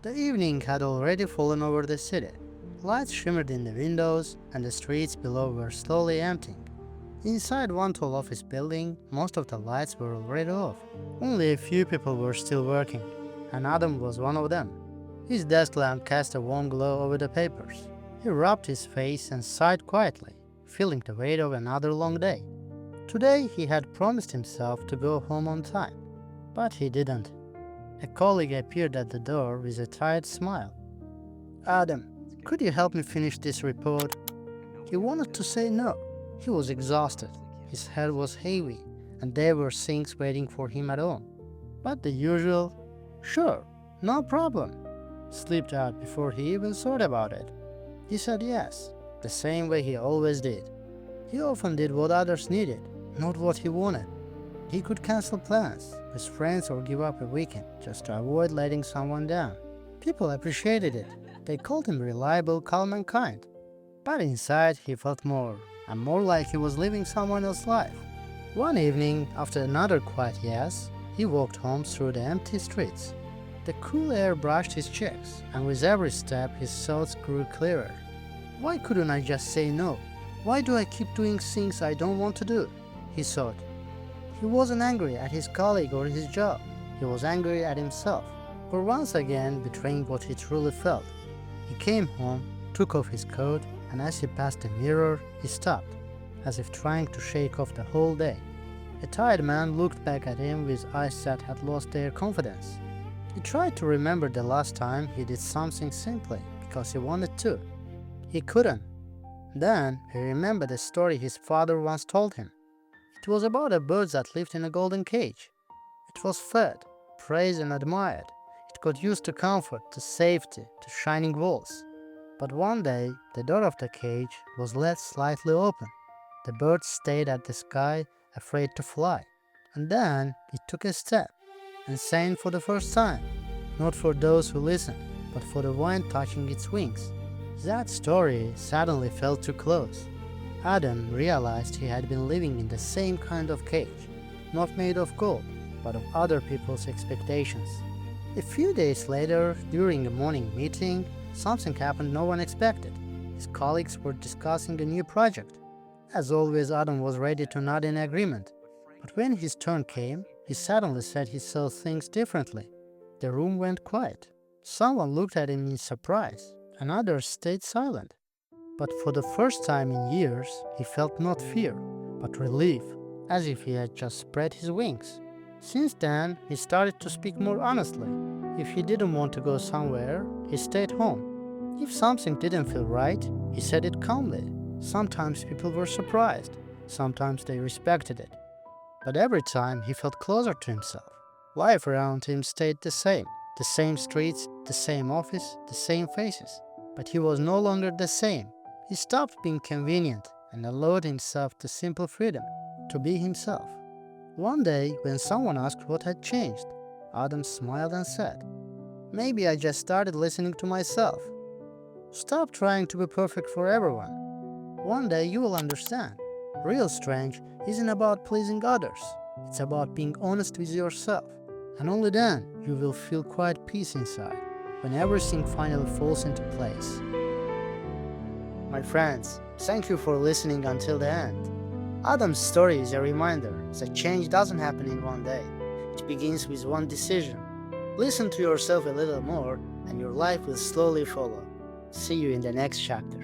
The evening had already fallen over the city. Lights shimmered in the windows, and the streets below were slowly emptying. Inside one tall office building, most of the lights were already off. Only a few people were still working, and Adam was one of them. His desk lamp cast a warm glow over the papers. He rubbed his face and sighed quietly, feeling the weight of another long day. Today he had promised himself to go home on time, but he didn't. A colleague appeared at the door with a tired smile. "Adam, could you help me finish this report?" He wanted to say no. He was exhausted. His head was heavy, and there were things waiting for him at home. But the usual, "Sure, no problem," slipped out before he even thought about it. He said yes, the same way he always did. He often did what others needed, not what he wanted. He could cancel plans with friends or give up a weekend just to avoid letting someone down. People appreciated it. They called him reliable, calm, and kind. But inside, he felt more, and more like he was living someone else's life. One evening, after another quiet yes, he walked home through the empty streets. The cool air brushed his cheeks, and with every step, his thoughts grew clearer. Why couldn't I just say no? Why do I keep doing things I don't want to do? He thought. He wasn't angry at his colleague or his job. He was angry at himself, for once again betraying what he truly felt. He came home, took off his coat, and as he passed the mirror, he stopped, as if trying to shake off the whole day. A tired man looked back at him with eyes that had lost their confidence. He tried to remember the last time he did something simply because he wanted to. He couldn't. Then he remembered a story his father once told him. It was about a bird that lived in a golden cage. It was fed, praised, and admired. It got used to comfort, to safety, to shining walls. But one day, the door of the cage was left slightly open. The bird stayed at the sky, afraid to fly. And then it took a step and sang for the first time, not for those who listened, but for the wind touching its wings. That story suddenly felt too close. Adam realized he had been living in the same kind of cage, not made of gold, but of other people's expectations. A few days later, during a morning meeting, something happened no one expected. His colleagues were discussing a new project. As always, Adam was ready to nod in agreement. But when his turn came, he suddenly said he saw things differently. The room went quiet. Someone looked at him in surprise, and others stayed silent. But for the first time in years, he felt not fear, but relief, as if he had just spread his wings. Since then, he started to speak more honestly. If he didn't want to go somewhere, he stayed home. If something didn't feel right, he said it calmly. Sometimes people were surprised, sometimes they respected it. But every time he felt closer to himself. Life around him stayed the same streets, the same office, the same faces. But he was no longer the same. He stopped being convenient and allowed himself the simple freedom to be himself. One day, when someone asked what had changed, Adam smiled and said, "Maybe I just started listening to myself." Stop trying to be perfect for everyone. One day you will understand. Real strength isn't about pleasing others. It's about being honest with yourself. And only then you will feel quiet peace inside, when everything finally falls into place. My friends, thank you for listening until the end. Adam's story is a reminder that change doesn't happen in one day. It begins with one decision. Listen to yourself a little more, and your life will slowly follow. See you in the next chapter.